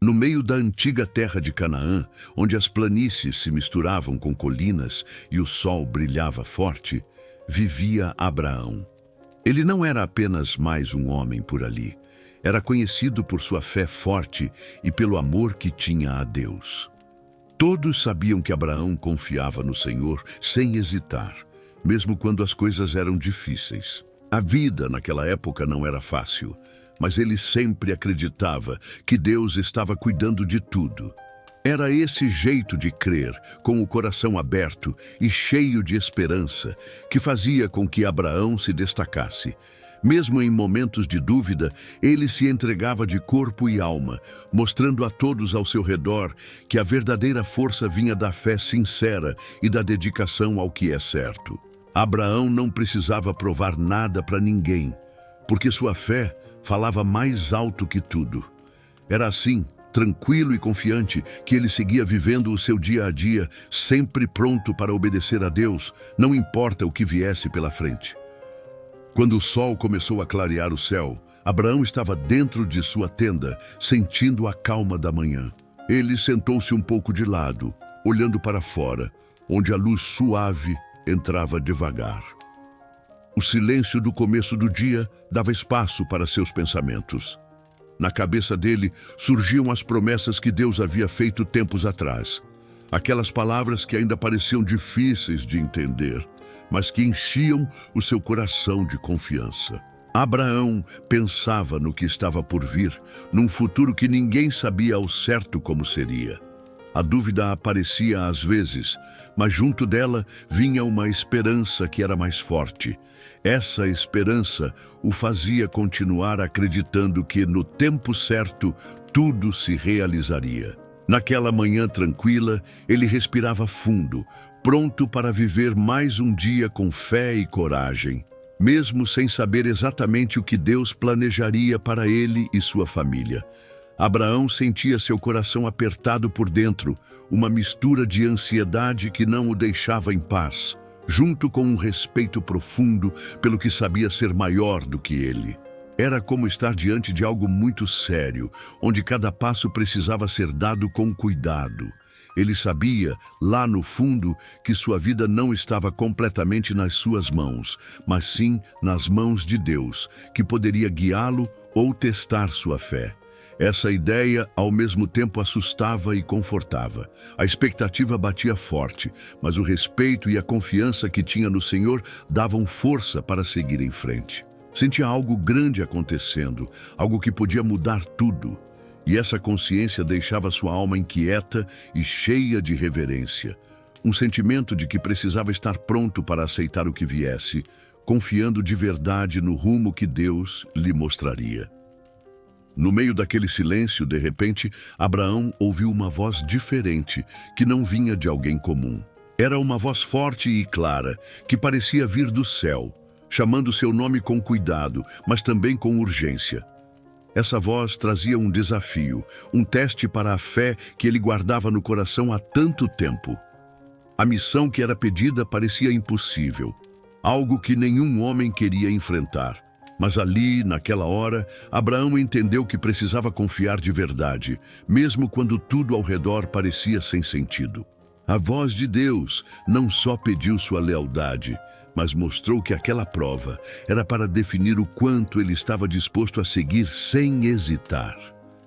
No meio da antiga terra de Canaã, onde as planícies se misturavam com colinas e o sol brilhava forte, vivia Abraão. Ele não era apenas mais um homem por ali. Era conhecido por sua fé forte e pelo amor que tinha a Deus. Todos sabiam que Abraão confiava no Senhor sem hesitar, mesmo quando as coisas eram difíceis. A vida naquela época não era fácil, mas ele sempre acreditava que Deus estava cuidando de tudo. Era esse jeito de crer, com o coração aberto e cheio de esperança, que fazia com que Abraão se destacasse. Mesmo em momentos de dúvida, ele se entregava de corpo e alma, mostrando a todos ao seu redor que a verdadeira força vinha da fé sincera e da dedicação ao que é certo. Abraão não precisava provar nada para ninguém, porque sua fé falava mais alto que tudo. Era assim, tranquilo e confiante, que ele seguia vivendo o seu dia a dia, sempre pronto para obedecer a Deus, não importa o que viesse pela frente. Quando o sol começou a clarear o céu, Abraão estava dentro de sua tenda, sentindo a calma da manhã. Ele sentou-se um pouco de lado, olhando para fora, onde a luz suave entrava devagar. O silêncio do começo do dia dava espaço para seus pensamentos. Na cabeça dele surgiam as promessas que Deus havia feito tempos atrás. Aquelas palavras que ainda pareciam difíceis de entender, mas que enchiam o seu coração de confiança. Abraão pensava no que estava por vir, num futuro que ninguém sabia ao certo como seria. A dúvida aparecia às vezes, mas junto dela vinha uma esperança que era mais forte. Essa esperança o fazia continuar acreditando que, no tempo certo, tudo se realizaria. Naquela manhã tranquila, ele respirava fundo, pronto para viver mais um dia com fé e coragem, mesmo sem saber exatamente o que Deus planejaria para ele e sua família. Abraão sentia seu coração apertado por dentro, uma mistura de ansiedade que não o deixava em paz, junto com um respeito profundo pelo que sabia ser maior do que ele. Era como estar diante de algo muito sério, onde cada passo precisava ser dado com cuidado. Ele sabia, lá no fundo, que sua vida não estava completamente nas suas mãos, mas sim nas mãos de Deus, que poderia guiá-lo ou testar sua fé. Essa ideia, ao mesmo tempo, assustava e confortava. A expectativa batia forte, mas o respeito e a confiança que tinha no Senhor davam força para seguir em frente. Sentia algo grande acontecendo, algo que podia mudar tudo. E essa consciência deixava sua alma inquieta e cheia de reverência. Um sentimento de que precisava estar pronto para aceitar o que viesse, confiando de verdade no rumo que Deus lhe mostraria. No meio daquele silêncio, de repente, Abraão ouviu uma voz diferente, que não vinha de alguém comum. Era uma voz forte e clara, que parecia vir do céu, chamando seu nome com cuidado, mas também com urgência. Essa voz trazia um desafio, um teste para a fé que ele guardava no coração há tanto tempo. A missão que era pedida parecia impossível, algo que nenhum homem queria enfrentar. Mas ali, naquela hora, Abraão entendeu que precisava confiar de verdade, mesmo quando tudo ao redor parecia sem sentido. A voz de Deus não só pediu sua lealdade, mas mostrou que aquela prova era para definir o quanto ele estava disposto a seguir sem hesitar.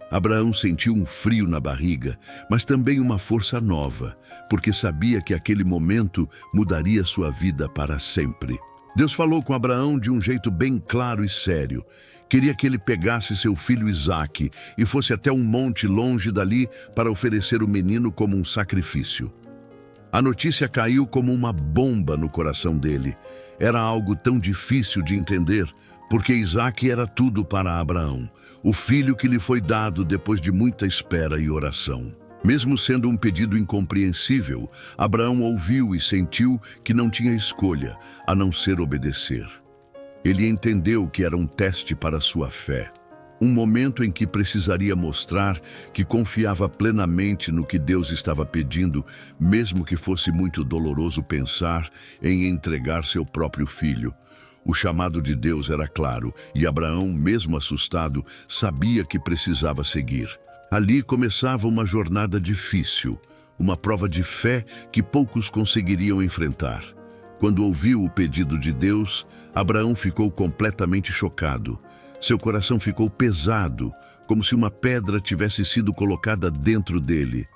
Abraão sentiu um frio na barriga, mas também uma força nova, porque sabia que aquele momento mudaria sua vida para sempre. Deus falou com Abraão de um jeito bem claro e sério. Queria que ele pegasse seu filho Isaque e fosse até um monte longe dali para oferecer o menino como um sacrifício. A notícia caiu como uma bomba no coração dele. Era algo tão difícil de entender, porque Isaque era tudo para Abraão, o filho que lhe foi dado depois de muita espera e oração. Mesmo sendo um pedido incompreensível, Abraão ouviu e sentiu que não tinha escolha, a não ser obedecer. Ele entendeu que era um teste para sua fé, um momento em que precisaria mostrar que confiava plenamente no que Deus estava pedindo, mesmo que fosse muito doloroso pensar em entregar seu próprio filho. O chamado de Deus era claro, e Abraão, mesmo assustado, sabia que precisava seguir. Ali começava uma jornada difícil, uma prova de fé que poucos conseguiriam enfrentar. Quando ouviu o pedido de Deus, Abraão ficou completamente chocado. Seu coração ficou pesado, como se uma pedra tivesse sido colocada dentro dele.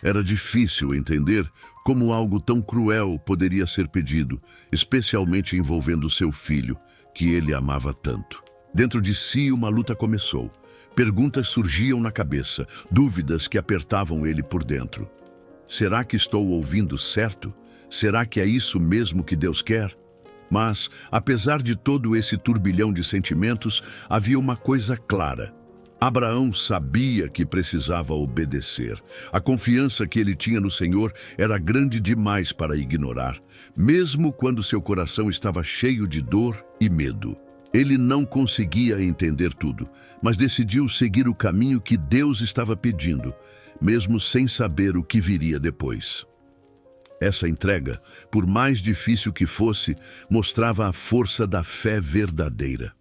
Era difícil entender como algo tão cruel poderia ser pedido, especialmente envolvendo seu filho, que ele amava tanto. Dentro de si, uma luta começou. Perguntas surgiam na cabeça, dúvidas que apertavam ele por dentro. Será que estou ouvindo certo? Será que é isso mesmo que Deus quer? Mas, apesar de todo esse turbilhão de sentimentos, havia uma coisa clara. Abraão sabia que precisava obedecer. A confiança que ele tinha no Senhor era grande demais para ignorar, mesmo quando seu coração estava cheio de dor e medo. Ele não conseguia entender tudo, mas decidiu seguir o caminho que Deus estava pedindo, mesmo sem saber o que viria depois. Essa entrega, por mais difícil que fosse, mostrava a força da fé verdadeira.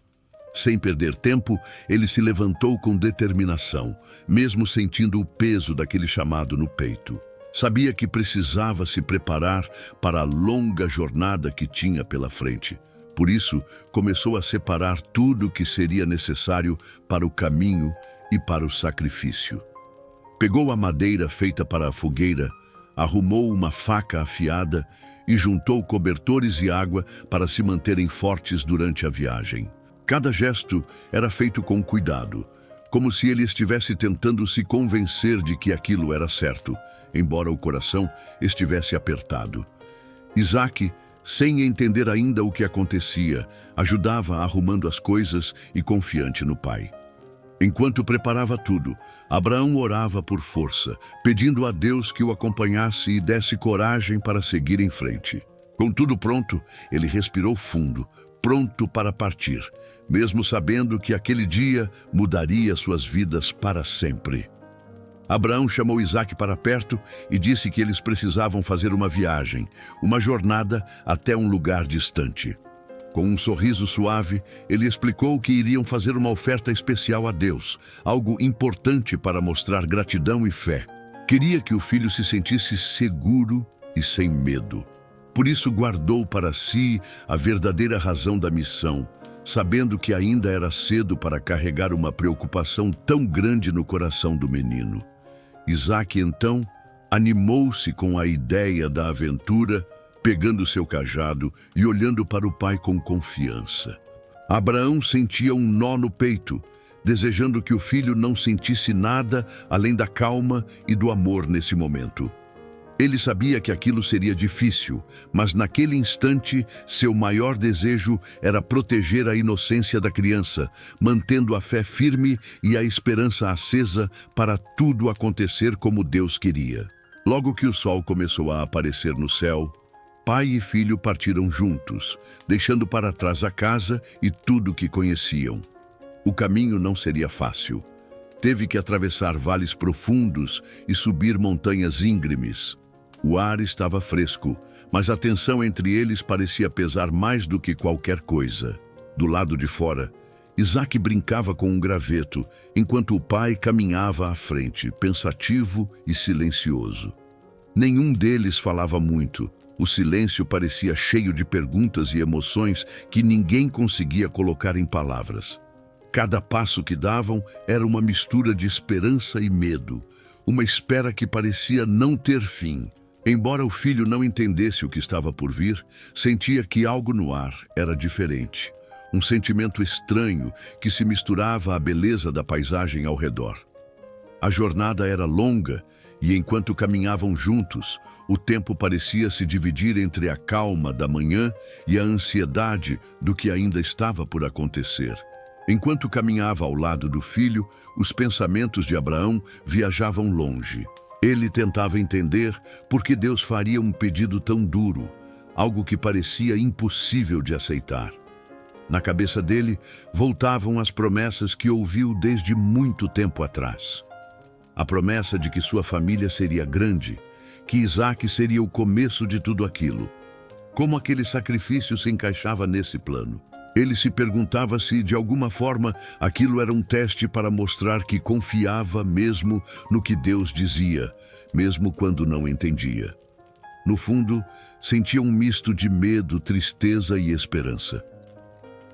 Sem perder tempo, ele se levantou com determinação, mesmo sentindo o peso daquele chamado no peito. Sabia que precisava se preparar para a longa jornada que tinha pela frente. Por isso, começou a separar tudo o que seria necessário para o caminho e para o sacrifício. Pegou a madeira feita para a fogueira, arrumou uma faca afiada e juntou cobertores e água para se manterem fortes durante a viagem. Cada gesto era feito com cuidado, como se ele estivesse tentando se convencer de que aquilo era certo, embora o coração estivesse apertado. Isaac, sem entender ainda o que acontecia, ajudava arrumando as coisas e confiante no pai. Enquanto preparava tudo, Abraão orava por força, pedindo a Deus que o acompanhasse e desse coragem para seguir em frente. Com tudo pronto, ele respirou fundo, pronto para partir, mesmo sabendo que aquele dia mudaria suas vidas para sempre. Abraão chamou Isaque para perto e disse que eles precisavam fazer uma viagem, uma jornada até um lugar distante. Com um sorriso suave, ele explicou que iriam fazer uma oferta especial a Deus, algo importante para mostrar gratidão e fé. Queria que o filho se sentisse seguro e sem medo. Por isso guardou para si a verdadeira razão da missão, sabendo que ainda era cedo para carregar uma preocupação tão grande no coração do menino. Isaque, então, animou-se com a ideia da aventura, pegando seu cajado e olhando para o pai com confiança. Abraão sentia um nó no peito, desejando que o filho não sentisse nada além da calma e do amor nesse momento. Ele sabia que aquilo seria difícil, mas naquele instante, seu maior desejo era proteger a inocência da criança, mantendo a fé firme e a esperança acesa para tudo acontecer como Deus queria. Logo que o sol começou a aparecer no céu, pai e filho partiram juntos, deixando para trás a casa e tudo que conheciam. O caminho não seria fácil. Teve que atravessar vales profundos e subir montanhas íngremes. O ar estava fresco, mas a tensão entre eles parecia pesar mais do que qualquer coisa. Do lado de fora, Isaque brincava com um graveto, enquanto o pai caminhava à frente, pensativo e silencioso. Nenhum deles falava muito. O silêncio parecia cheio de perguntas e emoções que ninguém conseguia colocar em palavras. Cada passo que davam era uma mistura de esperança e medo, uma espera que parecia não ter fim. Embora o filho não entendesse o que estava por vir, sentia que algo no ar era diferente. Um sentimento estranho que se misturava à beleza da paisagem ao redor. A jornada era longa e, enquanto caminhavam juntos, o tempo parecia se dividir entre a calma da manhã e a ansiedade do que ainda estava por acontecer. Enquanto caminhava ao lado do filho, os pensamentos de Abraão viajavam longe. Ele tentava entender por que Deus faria um pedido tão duro, algo que parecia impossível de aceitar. Na cabeça dele, voltavam as promessas que ouviu desde muito tempo atrás. A promessa de que sua família seria grande, que Isaque seria o começo de tudo aquilo. Como aquele sacrifício se encaixava nesse plano? Ele se perguntava se, de alguma forma, aquilo era um teste para mostrar que confiava mesmo no que Deus dizia, mesmo quando não entendia. No fundo, sentia um misto de medo, tristeza e esperança.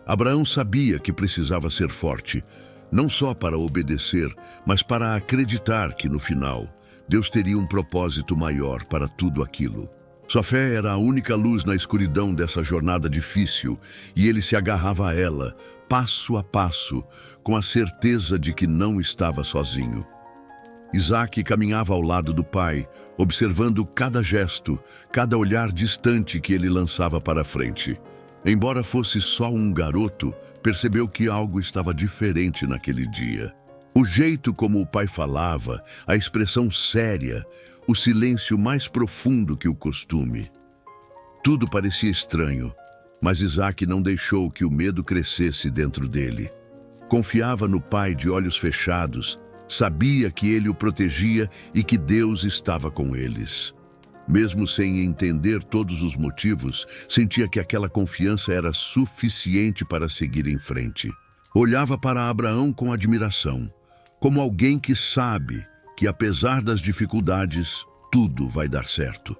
Abraão sabia que precisava ser forte, não só para obedecer, mas para acreditar que, no final, Deus teria um propósito maior para tudo aquilo. Sua fé era a única luz na escuridão dessa jornada difícil, e ele se agarrava a ela, passo a passo, com a certeza de que não estava sozinho. Isaque caminhava ao lado do pai, observando cada gesto, cada olhar distante que ele lançava para frente. Embora fosse só um garoto, percebeu que algo estava diferente naquele dia. O jeito como o pai falava, a expressão séria, o silêncio mais profundo que o costume. Tudo parecia estranho, mas Isaque não deixou que o medo crescesse dentro dele. Confiava no pai de olhos fechados, sabia que ele o protegia e que Deus estava com eles. Mesmo sem entender todos os motivos, sentia que aquela confiança era suficiente para seguir em frente. Olhava para Abraão com admiração, como alguém que sabe que, apesar das dificuldades, tudo vai dar certo.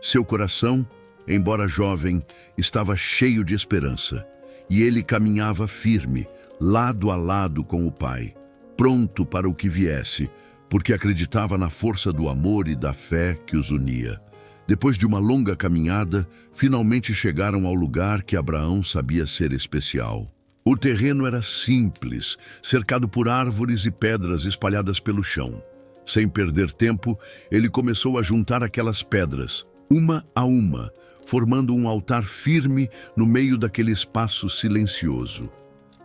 Seu coração, embora jovem, estava cheio de esperança, e ele caminhava firme, lado a lado com o pai, pronto para o que viesse, porque acreditava na força do amor e da fé que os unia. Depois de uma longa caminhada, finalmente chegaram ao lugar que Abraão sabia ser especial. O terreno era simples, cercado por árvores e pedras espalhadas pelo chão. Sem perder tempo, ele começou a juntar aquelas pedras, uma a uma, formando um altar firme no meio daquele espaço silencioso.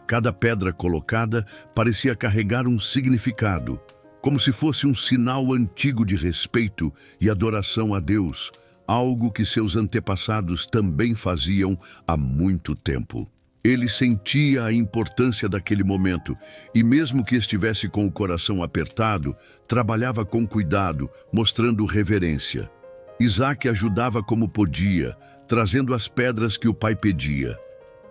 Cada pedra colocada parecia carregar um significado, como se fosse um sinal antigo de respeito e adoração a Deus, algo que seus antepassados também faziam há muito tempo. Ele sentia a importância daquele momento e, mesmo que estivesse com o coração apertado, trabalhava com cuidado, mostrando reverência. Isaque ajudava como podia, trazendo as pedras que o pai pedia.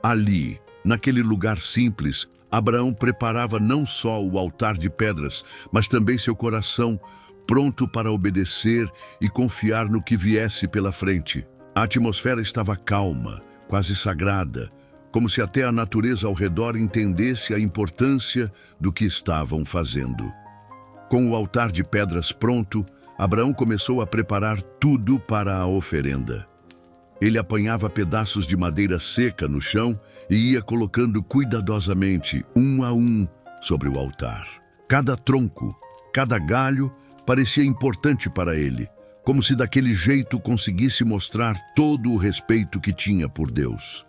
Ali, naquele lugar simples, Abraão preparava não só o altar de pedras, mas também seu coração, pronto para obedecer e confiar no que viesse pela frente. A atmosfera estava calma, quase sagrada, como se até a natureza ao redor entendesse a importância do que estavam fazendo. Com o altar de pedras pronto, Abraão começou a preparar tudo para a oferenda. Ele apanhava pedaços de madeira seca no chão e ia colocando cuidadosamente, um a um, sobre o altar. Cada tronco, cada galho parecia importante para ele, como se daquele jeito conseguisse mostrar todo o respeito que tinha por Deus.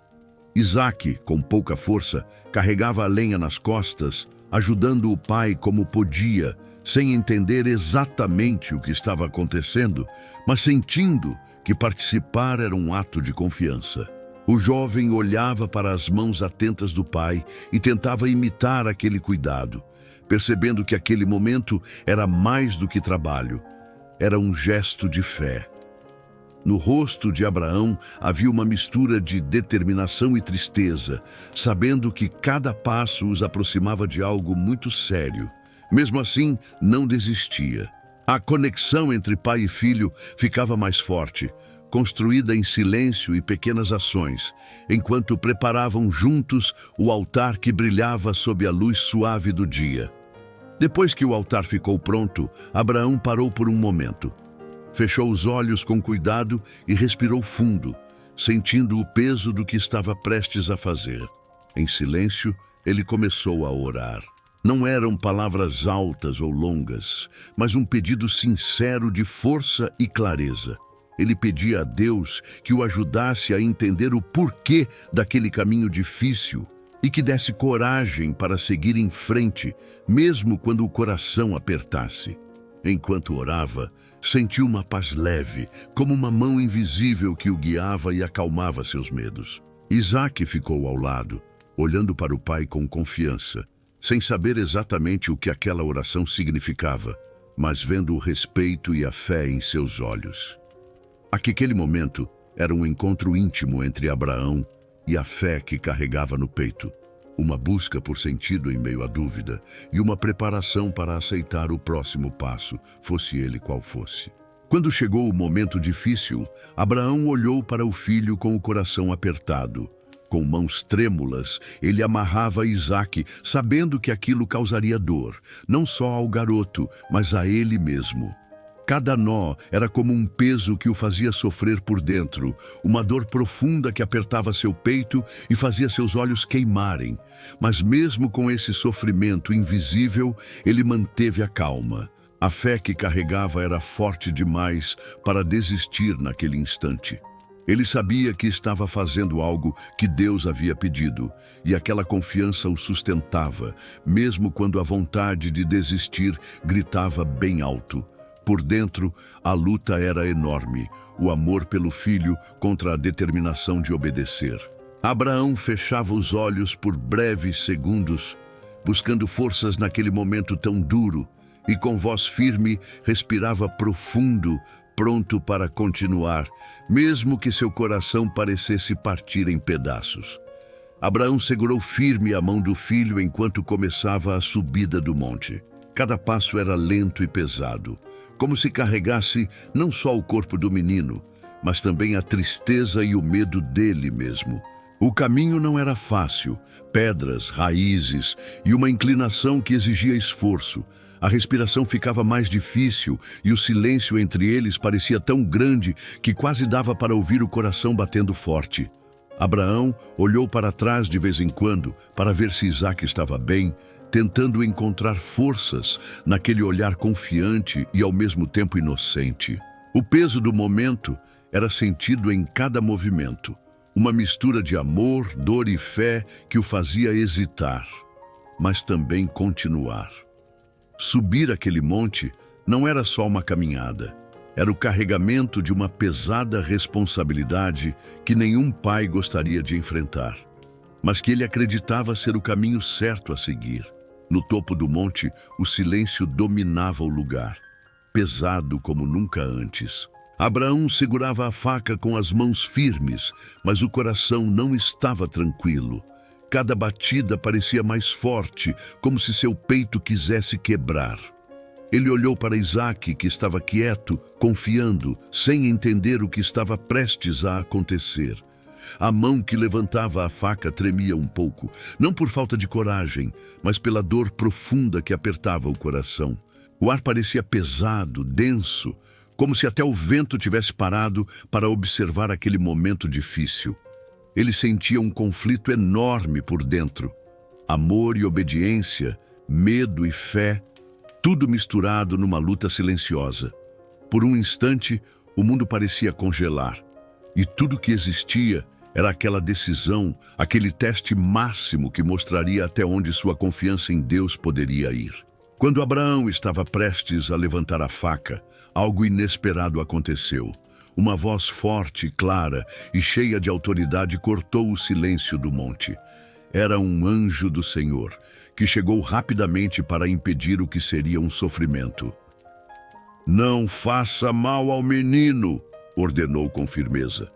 Isaque, com pouca força, carregava a lenha nas costas, ajudando o pai como podia, sem entender exatamente o que estava acontecendo, mas sentindo que participar era um ato de confiança. O jovem olhava para as mãos atentas do pai e tentava imitar aquele cuidado, percebendo que aquele momento era mais do que trabalho, era um gesto de fé. No rosto de Abraão havia uma mistura de determinação e tristeza, sabendo que cada passo os aproximava de algo muito sério. Mesmo assim, não desistia. A conexão entre pai e filho ficava mais forte, construída em silêncio e pequenas ações, enquanto preparavam juntos o altar que brilhava sob a luz suave do dia. Depois que o altar ficou pronto, Abraão parou por um momento. Fechou os olhos com cuidado e respirou fundo, sentindo o peso do que estava prestes a fazer. Em silêncio, ele começou a orar. Não eram palavras altas ou longas, mas um pedido sincero de força e clareza. Ele pedia a Deus que o ajudasse a entender o porquê daquele caminho difícil e que desse coragem para seguir em frente, mesmo quando o coração apertasse. Enquanto orava, sentiu uma paz leve, como uma mão invisível que o guiava e acalmava seus medos. Isaque ficou ao lado, olhando para o pai com confiança, sem saber exatamente o que aquela oração significava, mas vendo o respeito e a fé em seus olhos. Aquele momento era um encontro íntimo entre Abraão e a fé que carregava no peito. Uma busca por sentido em meio à dúvida e uma preparação para aceitar o próximo passo, fosse ele qual fosse. Quando chegou o momento difícil, Abraão olhou para o filho com o coração apertado. Com mãos trêmulas, ele amarrava Isaque, sabendo que aquilo causaria dor, não só ao garoto, mas a ele mesmo. Cada nó era como um peso que o fazia sofrer por dentro, uma dor profunda que apertava seu peito e fazia seus olhos queimarem. Mas mesmo com esse sofrimento invisível, ele manteve a calma. A fé que carregava era forte demais para desistir naquele instante. Ele sabia que estava fazendo algo que Deus havia pedido, e aquela confiança o sustentava, mesmo quando a vontade de desistir gritava bem alto. Por dentro, a luta era enorme, o amor pelo filho contra a determinação de obedecer. Abraão fechava os olhos por breves segundos, buscando forças naquele momento tão duro, e com voz firme respirava profundo, pronto para continuar, mesmo que seu coração parecesse partir em pedaços. Abraão segurou firme a mão do filho enquanto começava a subida do monte. Cada passo era lento e pesado, como se carregasse não só o corpo do menino, mas também a tristeza e o medo dele mesmo. O caminho não era fácil, pedras, raízes e uma inclinação que exigia esforço. A respiração ficava mais difícil e o silêncio entre eles parecia tão grande que quase dava para ouvir o coração batendo forte. Abraão olhou para trás de vez em quando para ver se Isaque estava bem, tentando encontrar forças naquele olhar confiante e ao mesmo tempo inocente. O peso do momento era sentido em cada movimento, uma mistura de amor, dor e fé que o fazia hesitar, mas também continuar. Subir aquele monte não era só uma caminhada, era o carregamento de uma pesada responsabilidade que nenhum pai gostaria de enfrentar, mas que ele acreditava ser o caminho certo a seguir. No topo do monte, o silêncio dominava o lugar, pesado como nunca antes. Abraão segurava a faca com as mãos firmes, mas o coração não estava tranquilo. Cada batida parecia mais forte, como se seu peito quisesse quebrar. Ele olhou para Isaque, que estava quieto, confiando, sem entender o que estava prestes a acontecer. A mão que levantava a faca tremia um pouco, não por falta de coragem, mas pela dor profunda que apertava o coração. O ar parecia pesado, denso, como se até o vento tivesse parado para observar aquele momento difícil. Ele sentia um conflito enorme por dentro. Amor e obediência, medo e fé, tudo misturado numa luta silenciosa. Por um instante, o mundo parecia congelar, e tudo que existia era aquela decisão, aquele teste máximo que mostraria até onde sua confiança em Deus poderia ir. Quando Abraão estava prestes a levantar a faca, algo inesperado aconteceu. Uma voz forte, clara e cheia de autoridade cortou o silêncio do monte. Era um anjo do Senhor, que chegou rapidamente para impedir o que seria um sofrimento. "Não faça mal ao menino", ordenou com firmeza.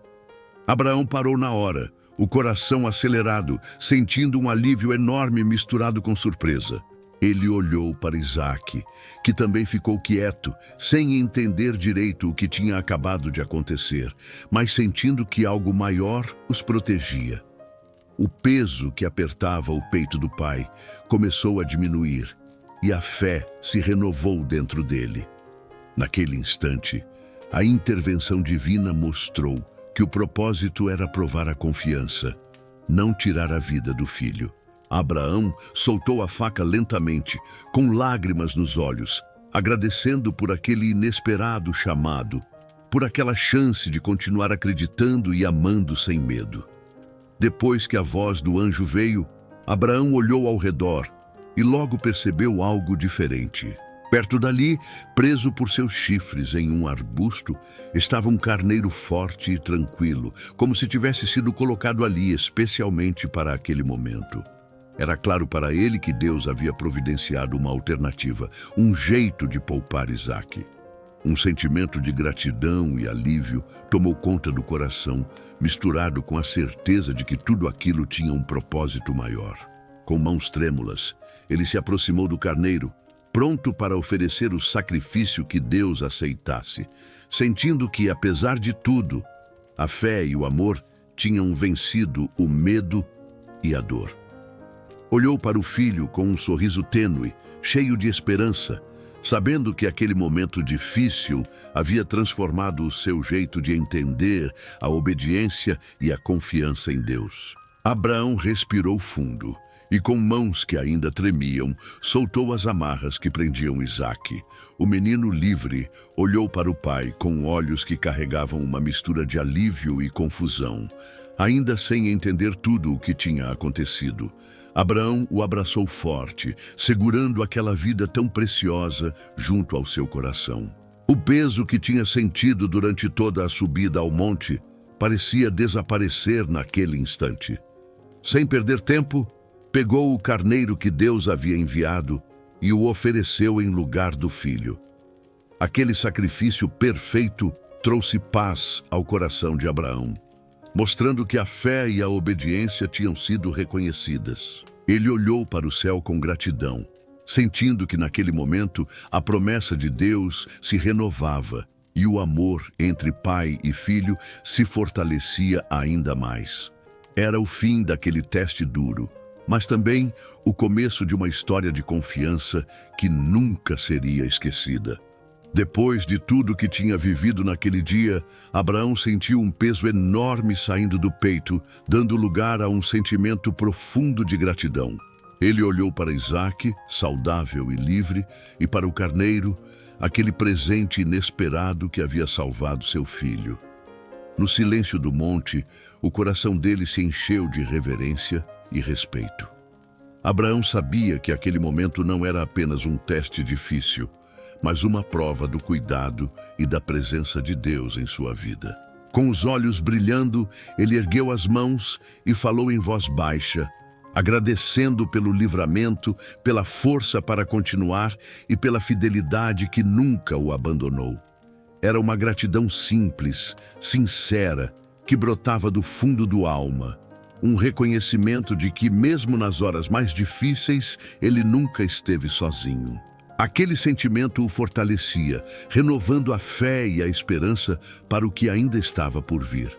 Abraão parou na hora, o coração acelerado, sentindo um alívio enorme misturado com surpresa. Ele olhou para Isaque, que também ficou quieto, sem entender direito o que tinha acabado de acontecer, mas sentindo que algo maior os protegia. O peso que apertava o peito do pai começou a diminuir, e a fé se renovou dentro dele. Naquele instante, a intervenção divina mostrou que o propósito era provar a confiança, não tirar a vida do filho. Abraão soltou a faca lentamente, com lágrimas nos olhos, agradecendo por aquele inesperado chamado, por aquela chance de continuar acreditando e amando sem medo. Depois que a voz do anjo veio, Abraão olhou ao redor e logo percebeu algo diferente. Perto dali, preso por seus chifres em um arbusto, estava um carneiro forte e tranquilo, como se tivesse sido colocado ali especialmente para aquele momento. Era claro para ele que Deus havia providenciado uma alternativa, um jeito de poupar Isaque. Um sentimento de gratidão e alívio tomou conta do coração, misturado com a certeza de que tudo aquilo tinha um propósito maior. Com mãos trêmulas, ele se aproximou do carneiro, pronto para oferecer o sacrifício que Deus aceitasse, sentindo que, apesar de tudo, a fé e o amor tinham vencido o medo e a dor. Olhou para o filho com um sorriso tênue, cheio de esperança, sabendo que aquele momento difícil havia transformado o seu jeito de entender a obediência e a confiança em Deus. Abraão respirou fundo e, com mãos que ainda tremiam, soltou as amarras que prendiam Isaque. O menino livre olhou para o pai com olhos que carregavam uma mistura de alívio e confusão, ainda sem entender tudo o que tinha acontecido. Abraão o abraçou forte, segurando aquela vida tão preciosa junto ao seu coração. O peso que tinha sentido durante toda a subida ao monte parecia desaparecer naquele instante. Sem perder tempo, pegou o carneiro que Deus havia enviado e o ofereceu em lugar do filho. Aquele sacrifício perfeito trouxe paz ao coração de Abraão, mostrando que a fé e a obediência tinham sido reconhecidas. Ele olhou para o céu com gratidão, sentindo que naquele momento a promessa de Deus se renovava e o amor entre pai e filho se fortalecia ainda mais. Era o fim daquele teste duro, mas também o começo de uma história de confiança que nunca seria esquecida. Depois de tudo que tinha vivido naquele dia, Abraão sentiu um peso enorme saindo do peito, dando lugar a um sentimento profundo de gratidão. Ele olhou para Isaque, saudável e livre, e para o carneiro, aquele presente inesperado que havia salvado seu filho. No silêncio do monte, o coração dele se encheu de reverência e respeito. Abraão sabia que aquele momento não era apenas um teste difícil, mas uma prova do cuidado e da presença de Deus em sua vida. Com os olhos brilhando, ele ergueu as mãos e falou em voz baixa, agradecendo pelo livramento, pela força para continuar e pela fidelidade que nunca o abandonou. Era uma gratidão simples, sincera, que brotava do fundo do alma. Um reconhecimento de que, mesmo nas horas mais difíceis, ele nunca esteve sozinho. Aquele sentimento o fortalecia, renovando a fé e a esperança para o que ainda estava por vir.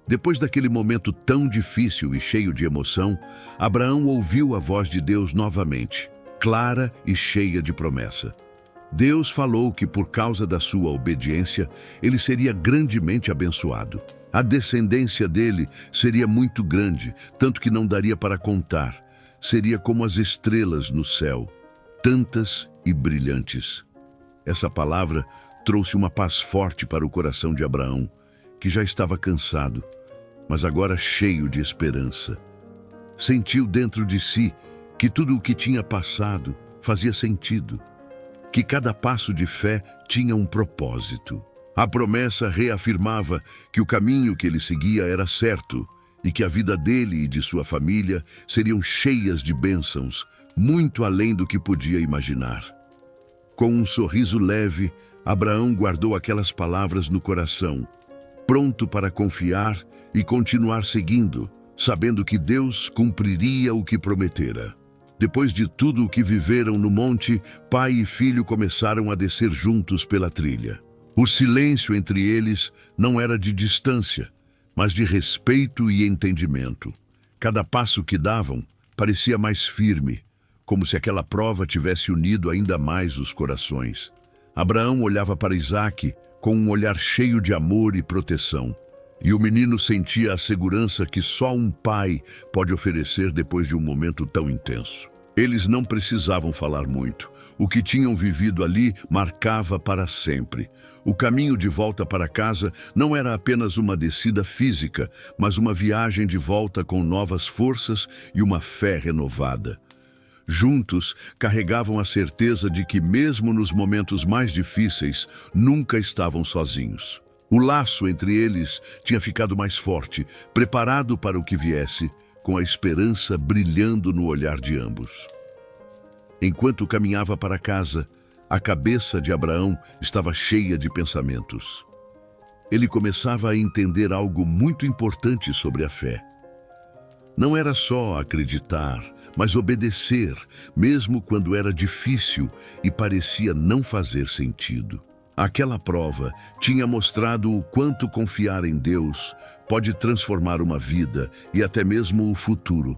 Depois daquele momento tão difícil e cheio de emoção, Abraão ouviu a voz de Deus novamente, clara e cheia de promessa. Deus falou que, por causa da sua obediência, ele seria grandemente abençoado. A descendência dele seria muito grande, tanto que não daria para contar. Seria como as estrelas no céu, tantas e brilhantes. Essa palavra trouxe uma paz forte para o coração de Abraão, que já estava cansado, mas agora cheio de esperança. Sentiu dentro de si que tudo o que tinha passado fazia sentido, que cada passo de fé tinha um propósito. A promessa reafirmava que o caminho que ele seguia era certo e que a vida dele e de sua família seriam cheias de bênçãos, muito além do que podia imaginar. Com um sorriso leve, Abraão guardou aquelas palavras no coração, pronto para confiar e continuar seguindo, sabendo que Deus cumpriria o que prometera. Depois de tudo o que viveram no monte, pai e filho começaram a descer juntos pela trilha. O silêncio entre eles não era de distância, mas de respeito e entendimento. Cada passo que davam parecia mais firme, como se aquela prova tivesse unido ainda mais os corações. Abraão olhava para Isaque com um olhar cheio de amor e proteção, e o menino sentia a segurança que só um pai pode oferecer depois de um momento tão intenso. Eles não precisavam falar muito. O que tinham vivido ali marcava para sempre. O caminho de volta para casa não era apenas uma descida física, mas uma viagem de volta com novas forças e uma fé renovada. Juntos, carregavam a certeza de que, mesmo nos momentos mais difíceis, nunca estavam sozinhos. O laço entre eles tinha ficado mais forte, preparado para o que viesse, com a esperança brilhando no olhar de ambos. Enquanto caminhava para casa, a cabeça de Abraão estava cheia de pensamentos. Ele começava a entender algo muito importante sobre a fé. Não era só acreditar, mas obedecer, mesmo quando era difícil e parecia não fazer sentido. Aquela prova tinha mostrado o quanto confiar em Deus pode transformar uma vida e até mesmo o futuro.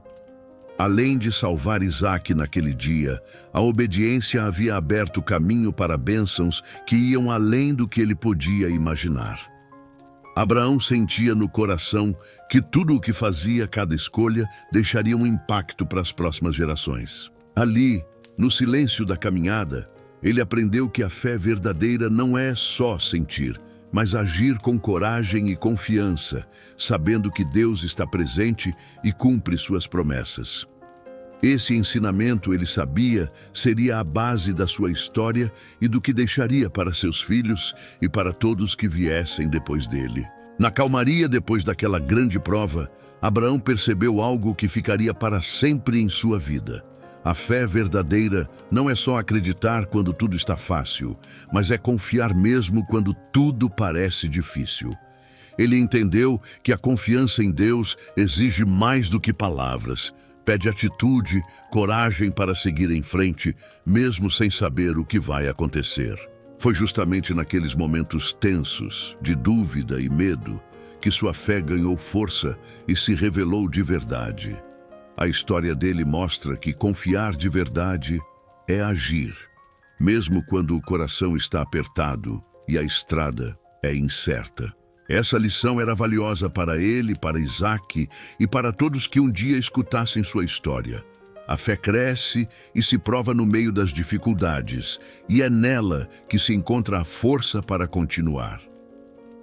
Além de salvar Isaque naquele dia, a obediência havia aberto caminho para bênçãos que iam além do que ele podia imaginar. Abraão sentia no coração que tudo o que fazia, cada escolha, deixaria um impacto para as próximas gerações. Ali, no silêncio da caminhada, ele aprendeu que a fé verdadeira não é só sentir, mas agir com coragem e confiança, sabendo que Deus está presente e cumpre suas promessas. Esse ensinamento, ele sabia, seria a base da sua história e do que deixaria para seus filhos e para todos que viessem depois dele. Na calmaria depois daquela grande prova, Abraão percebeu algo que ficaria para sempre em sua vida. A fé verdadeira não é só acreditar quando tudo está fácil, mas é confiar mesmo quando tudo parece difícil. Ele entendeu que a confiança em Deus exige mais do que palavras. Pede atitude, coragem para seguir em frente, mesmo sem saber o que vai acontecer. Foi justamente naqueles momentos tensos, de dúvida e medo, que sua fé ganhou força e se revelou de verdade. A história dele mostra que confiar de verdade é agir, mesmo quando o coração está apertado e a estrada é incerta. Essa lição era valiosa para ele, para Isaque e para todos que um dia escutassem sua história. A fé cresce e se prova no meio das dificuldades, e é nela que se encontra a força para continuar.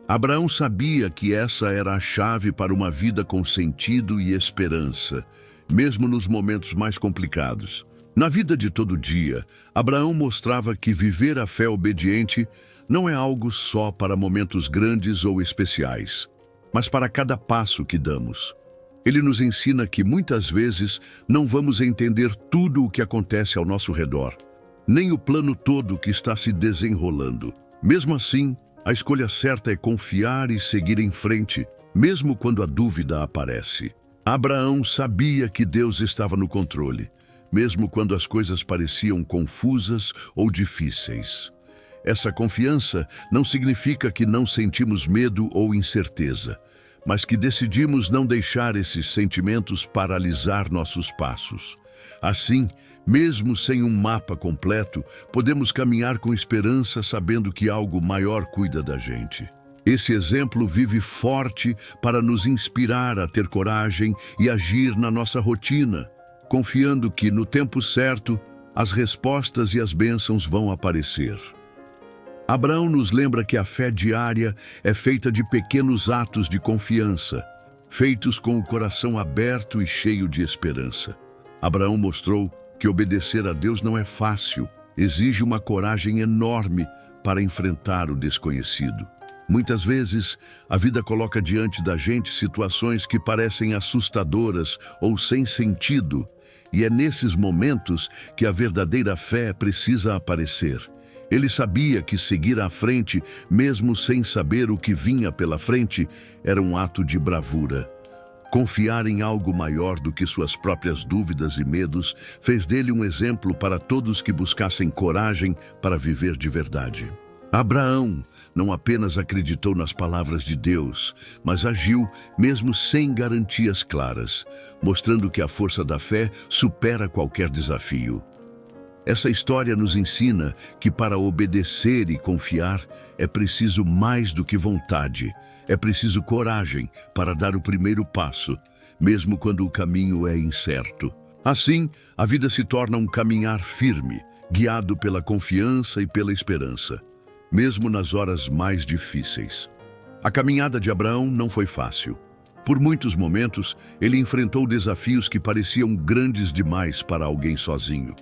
Abraão sabia que essa era a chave para uma vida com sentido e esperança, mesmo nos momentos mais complicados. Na vida de todo dia, Abraão mostrava que viver a fé obediente não é algo só para momentos grandes ou especiais, mas para cada passo que damos. Ele nos ensina que muitas vezes não vamos entender tudo o que acontece ao nosso redor, nem o plano todo que está se desenrolando. Mesmo assim, a escolha certa é confiar e seguir em frente, mesmo quando a dúvida aparece. Abraão sabia que Deus estava no controle, mesmo quando as coisas pareciam confusas ou difíceis. Essa confiança não significa que não sentimos medo ou incerteza, mas que decidimos não deixar esses sentimentos paralisar nossos passos. Assim, mesmo sem um mapa completo, podemos caminhar com esperança sabendo que algo maior cuida da gente. Esse exemplo vive forte para nos inspirar a ter coragem e agir na nossa rotina, confiando que, no tempo certo, as respostas e as bênçãos vão aparecer. Abraão nos lembra que a fé diária é feita de pequenos atos de confiança, feitos com o coração aberto e cheio de esperança. Abraão mostrou que obedecer a Deus não é fácil, exige uma coragem enorme para enfrentar o desconhecido. Muitas vezes, a vida coloca diante da gente situações que parecem assustadoras ou sem sentido, e é nesses momentos que a verdadeira fé precisa aparecer. Ele sabia que seguir à frente, mesmo sem saber o que vinha pela frente, era um ato de bravura. Confiar em algo maior do que suas próprias dúvidas e medos fez dele um exemplo para todos que buscassem coragem para viver de verdade. Abraão não apenas acreditou nas palavras de Deus, mas agiu mesmo sem garantias claras, mostrando que a força da fé supera qualquer desafio. Essa história nos ensina que para obedecer e confiar é preciso mais do que vontade, é preciso coragem para dar o primeiro passo, mesmo quando o caminho é incerto. Assim, a vida se torna um caminhar firme, guiado pela confiança e pela esperança, mesmo nas horas mais difíceis. A caminhada de Abraão não foi fácil. Por muitos momentos, ele enfrentou desafios que pareciam grandes demais para alguém sozinho.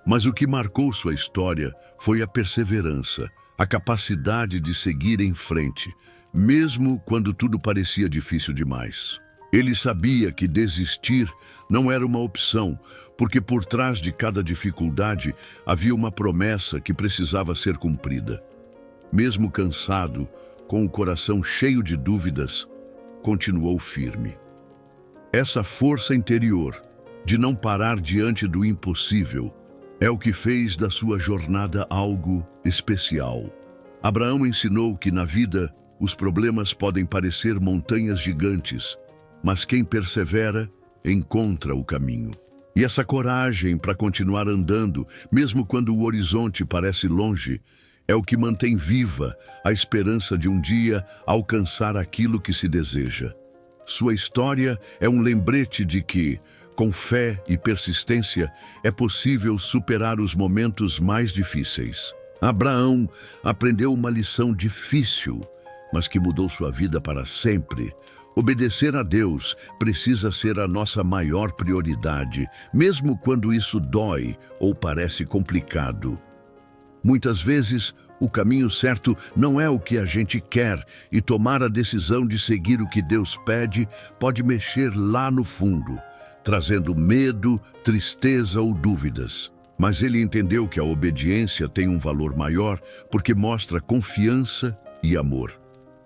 Mas o que marcou sua história foi a perseverança, a capacidade de seguir em frente, mesmo quando tudo parecia difícil demais. Ele sabia que desistir não era uma opção, porque por trás de cada dificuldade havia uma promessa que precisava ser cumprida. Mesmo cansado, com o coração cheio de dúvidas, continuou firme. Essa força interior, de não parar diante do impossível, é o que fez da sua jornada algo especial. Abraão ensinou que na vida os problemas podem parecer montanhas gigantes, mas quem persevera encontra o caminho. E essa coragem para continuar andando, mesmo quando o horizonte parece longe, é o que mantém viva a esperança de um dia alcançar aquilo que se deseja. Sua história é um lembrete de que, com fé e persistência, é possível superar os momentos mais difíceis. Abraão aprendeu uma lição difícil, mas que mudou sua vida para sempre. Obedecer a Deus precisa ser a nossa maior prioridade, mesmo quando isso dói ou parece complicado. Muitas vezes, o caminho certo não é o que a gente quer, e tomar a decisão de seguir o que Deus pede pode mexer lá no fundo, trazendo medo, tristeza ou dúvidas. Mas ele entendeu que a obediência tem um valor maior porque mostra confiança e amor.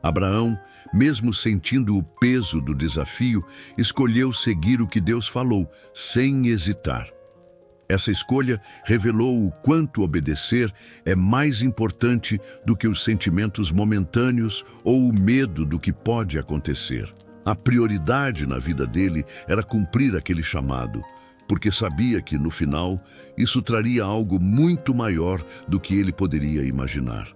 Abraão, mesmo sentindo o peso do desafio, escolheu seguir o que Deus falou, sem hesitar. Essa escolha revelou o quanto obedecer é mais importante do que os sentimentos momentâneos ou o medo do que pode acontecer. A prioridade na vida dele era cumprir aquele chamado, porque sabia que, no final, isso traria algo muito maior do que ele poderia imaginar.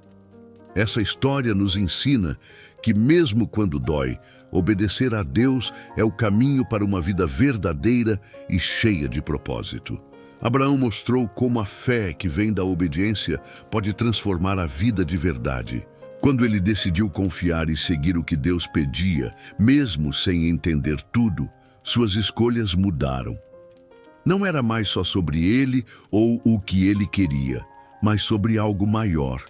Essa história nos ensina que, mesmo quando dói, obedecer a Deus é o caminho para uma vida verdadeira e cheia de propósito. Abraão mostrou como a fé que vem da obediência pode transformar a vida de verdade. Quando ele decidiu confiar e seguir o que Deus pedia, mesmo sem entender tudo, suas escolhas mudaram. Não era mais só sobre ele ou o que ele queria, mas sobre algo maior,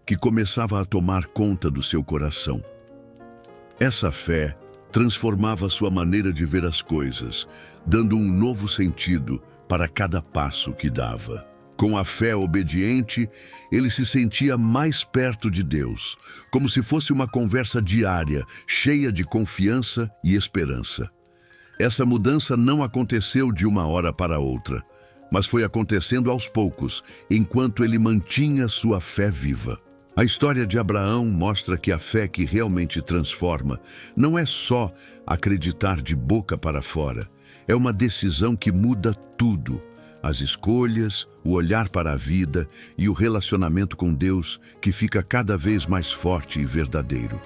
que começava a tomar conta do seu coração. Essa fé transformava sua maneira de ver as coisas, dando um novo sentido para cada passo que dava. Com a fé obediente, ele se sentia mais perto de Deus, como se fosse uma conversa diária, cheia de confiança e esperança. Essa mudança não aconteceu de uma hora para outra, mas foi acontecendo aos poucos, enquanto ele mantinha sua fé viva. A história de Abraão mostra que a fé que realmente transforma não é só acreditar de boca para fora. É uma decisão que muda tudo. As escolhas, o olhar para a vida e o relacionamento com Deus, que fica cada vez mais forte e verdadeiro.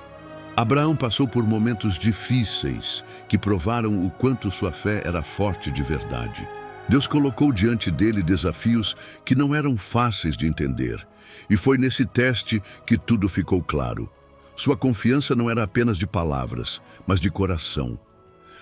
Abraão passou por momentos difíceis que provaram o quanto sua fé era forte de verdade. Deus colocou diante dele desafios que não eram fáceis de entender. E foi nesse teste que tudo ficou claro. Sua confiança não era apenas de palavras, mas de coração.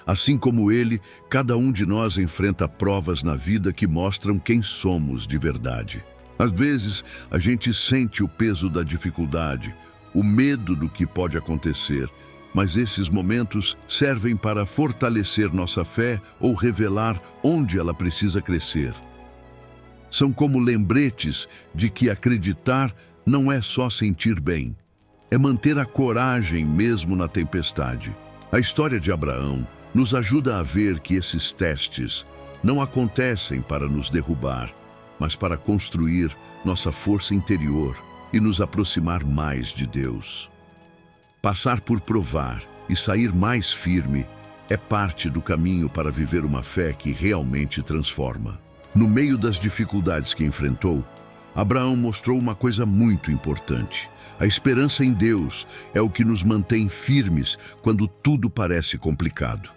Assim como ele, cada um de nós enfrenta provas na vida que mostram quem somos de verdade. Às vezes, a gente sente o peso da dificuldade, o medo do que pode acontecer, mas esses momentos servem para fortalecer nossa fé ou revelar onde ela precisa crescer. São como lembretes de que acreditar não é só sentir bem, é manter a coragem mesmo na tempestade. A história de Abraão nos ajuda a ver que esses testes não acontecem para nos derrubar, mas para construir nossa força interior e nos aproximar mais de Deus. Passar por provar e sair mais firme é parte do caminho para viver uma fé que realmente transforma. No meio das dificuldades que enfrentou, Abraão mostrou uma coisa muito importante. A esperança em Deus é o que nos mantém firmes quando tudo parece complicado.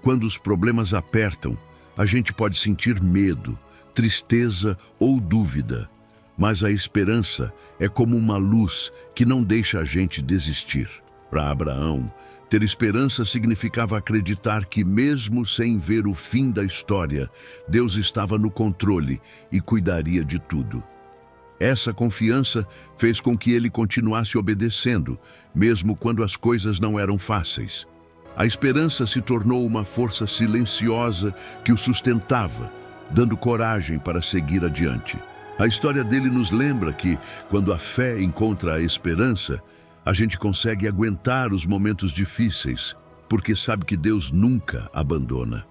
Quando os problemas apertam, a gente pode sentir medo, tristeza ou dúvida, mas a esperança é como uma luz que não deixa a gente desistir. Para Abraão, ter esperança significava acreditar que, mesmo sem ver o fim da história, Deus estava no controle e cuidaria de tudo. Essa confiança fez com que ele continuasse obedecendo, mesmo quando as coisas não eram fáceis. A esperança se tornou uma força silenciosa que o sustentava, dando coragem para seguir adiante. A história dele nos lembra que, quando a fé encontra a esperança, a gente consegue aguentar os momentos difíceis, porque sabe que Deus nunca abandona.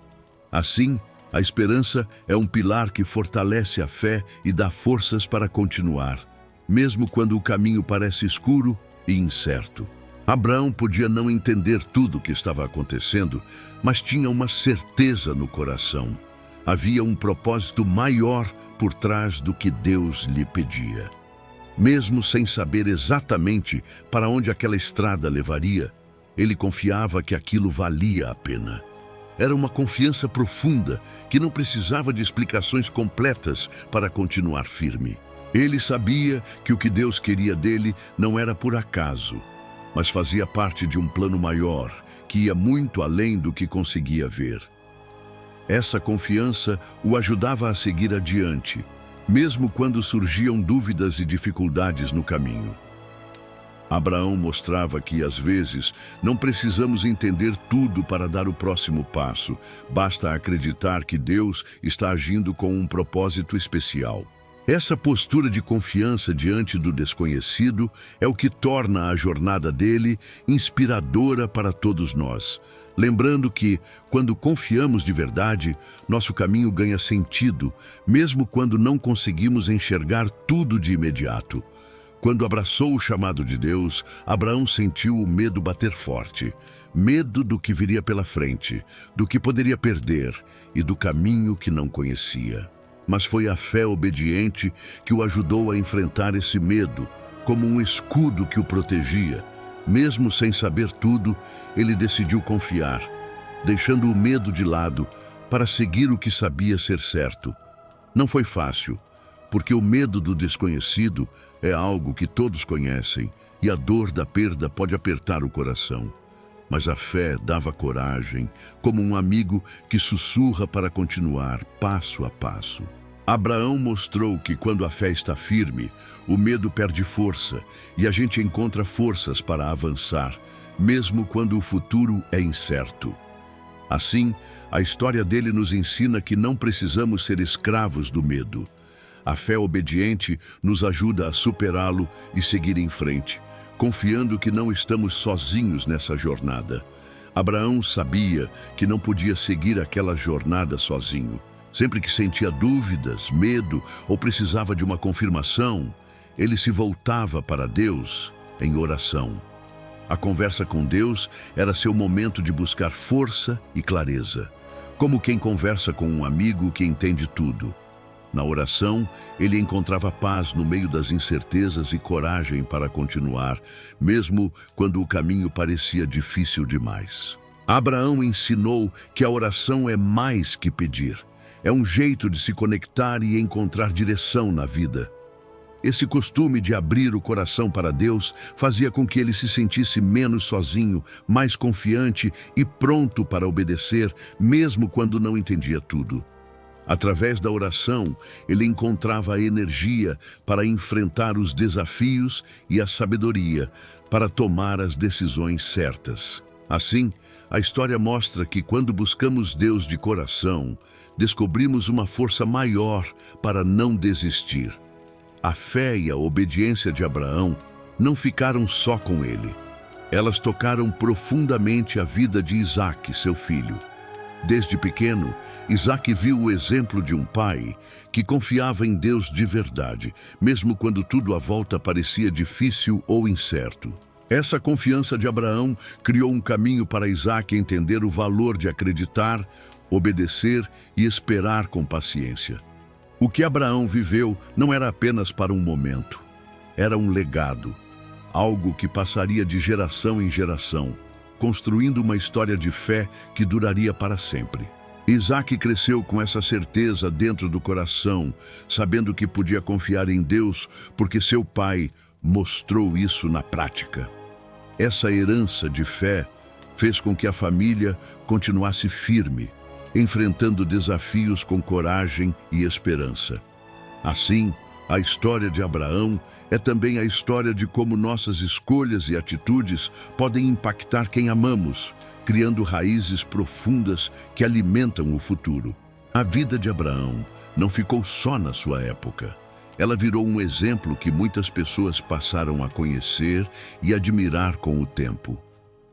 Assim, a esperança é um pilar que fortalece a fé e dá forças para continuar, mesmo quando o caminho parece escuro e incerto. Abraão podia não entender tudo o que estava acontecendo, mas tinha uma certeza no coração. Havia um propósito maior por trás do que Deus lhe pedia. Mesmo sem saber exatamente para onde aquela estrada levaria, ele confiava que aquilo valia a pena. Era uma confiança profunda que não precisava de explicações completas para continuar firme. Ele sabia que o que Deus queria dele não era por acaso, mas fazia parte de um plano maior, que ia muito além do que conseguia ver. Essa confiança o ajudava a seguir adiante, mesmo quando surgiam dúvidas e dificuldades no caminho. Abraão mostrava que, às vezes, não precisamos entender tudo para dar o próximo passo. Basta acreditar que Deus está agindo com um propósito especial. Essa postura de confiança diante do desconhecido é o que torna a jornada dele inspiradora para todos nós. Lembrando que, quando confiamos de verdade, nosso caminho ganha sentido, mesmo quando não conseguimos enxergar tudo de imediato. Quando abraçou o chamado de Deus, Abraão sentiu o medo bater forte. Medo do que viria pela frente, do que poderia perder e do caminho que não conhecia. Mas foi a fé obediente que o ajudou a enfrentar esse medo, como um escudo que o protegia. Mesmo sem saber tudo, ele decidiu confiar, deixando o medo de lado para seguir o que sabia ser certo. Não foi fácil, porque o medo do desconhecido é algo que todos conhecem e a dor da perda pode apertar o coração. Mas a fé dava coragem, como um amigo que sussurra para continuar passo a passo. Abraão mostrou que quando a fé está firme, o medo perde força e a gente encontra forças para avançar, mesmo quando o futuro é incerto. Assim, a história dele nos ensina que não precisamos ser escravos do medo. A fé obediente nos ajuda a superá-lo e seguir em frente, confiando que não estamos sozinhos nessa jornada. Abraão sabia que não podia seguir aquela jornada sozinho. Sempre que sentia dúvidas, medo ou precisava de uma confirmação, ele se voltava para Deus em oração. A conversa com Deus era seu momento de buscar força e clareza, como quem conversa com um amigo que entende tudo. Na oração, ele encontrava paz no meio das incertezas e coragem para continuar, mesmo quando o caminho parecia difícil demais. Abraão ensinou que a oração é mais que pedir. É um jeito de se conectar e encontrar direção na vida. Esse costume de abrir o coração para Deus fazia com que ele se sentisse menos sozinho, mais confiante e pronto para obedecer, mesmo quando não entendia tudo. Através da oração, ele encontrava a energia para enfrentar os desafios e a sabedoria para tomar as decisões certas. Assim, a história mostra que quando buscamos Deus de coração, descobrimos uma força maior para não desistir. A fé e a obediência de Abraão não ficaram só com ele. Elas tocaram profundamente a vida de Isaque, seu filho. Desde pequeno, Isaque viu o exemplo de um pai que confiava em Deus de verdade, mesmo quando tudo à volta parecia difícil ou incerto. Essa confiança de Abraão criou um caminho para Isaque entender o valor de acreditar, obedecer e esperar com paciência. O que Abraão viveu não era apenas para um momento. Era um legado, algo que passaria de geração em geração, construindo uma história de fé que duraria para sempre. Isaque cresceu com essa certeza dentro do coração, sabendo que podia confiar em Deus porque seu pai mostrou isso na prática. Essa herança de fé fez com que a família continuasse firme, enfrentando desafios com coragem e esperança. Assim, A história de Abraão é também a história de como nossas escolhas e atitudes podem impactar quem amamos, criando raízes profundas que alimentam o futuro. A vida de Abraão não ficou só na sua época. Ela virou um exemplo que muitas pessoas passaram a conhecer e admirar com o tempo.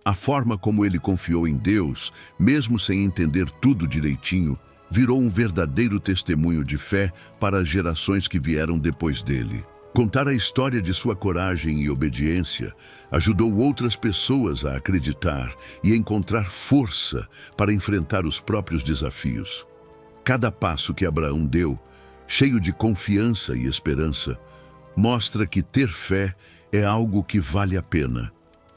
A forma como ele confiou em Deus, mesmo sem entender tudo direitinho, virou um verdadeiro testemunho de fé para as gerações que vieram depois dele. Contar a história de sua coragem e obediência ajudou outras pessoas a acreditar e encontrar força para enfrentar os próprios desafios. Cada passo que Abraão deu, cheio de confiança e esperança, mostra que ter fé é algo que vale a pena,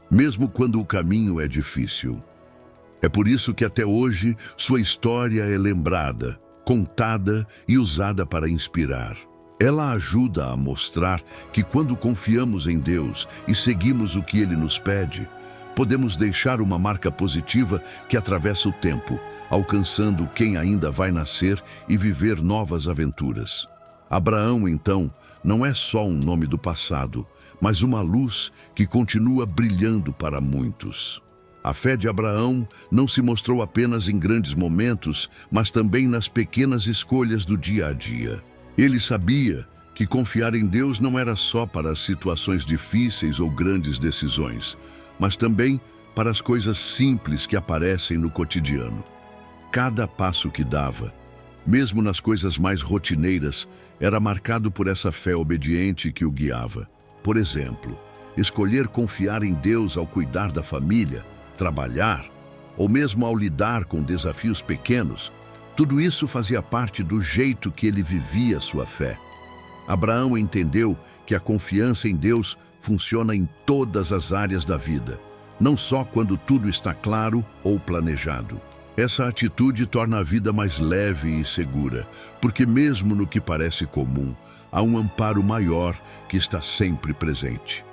mesmo quando o caminho é difícil. É por isso que até hoje sua história é lembrada, contada e usada para inspirar. Ela ajuda a mostrar que quando confiamos em Deus e seguimos o que Ele nos pede, podemos deixar uma marca positiva que atravessa o tempo, alcançando quem ainda vai nascer e viver novas aventuras. Abraão, então, não é só um nome do passado, mas uma luz que continua brilhando para muitos. A fé de Abraão não se mostrou apenas em grandes momentos, mas também nas pequenas escolhas do dia a dia. Ele sabia que confiar em Deus não era só para as situações difíceis ou grandes decisões, mas também para as coisas simples que aparecem no cotidiano. Cada passo que dava, mesmo nas coisas mais rotineiras, era marcado por essa fé obediente que o guiava. Por exemplo, escolher confiar em Deus ao cuidar da família, trabalhar, ou mesmo ao lidar com desafios pequenos, tudo isso fazia parte do jeito que ele vivia sua fé. Abraão entendeu que a confiança em Deus funciona em todas as áreas da vida, não só quando tudo está claro ou planejado. Essa atitude torna a vida mais leve e segura, porque mesmo no que parece comum, há um amparo maior que está sempre presente.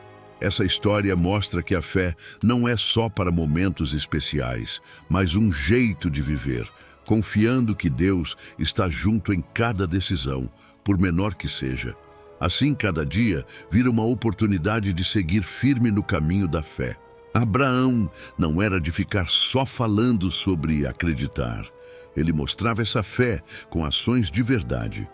Essa história mostra que a fé não é só para momentos especiais, mas um jeito de viver, confiando que Deus está junto em cada decisão, por menor que seja. Assim, cada dia vira uma oportunidade de seguir firme no caminho da fé. Abraão não era de ficar só falando sobre acreditar. Ele mostrava essa fé com ações de verdade.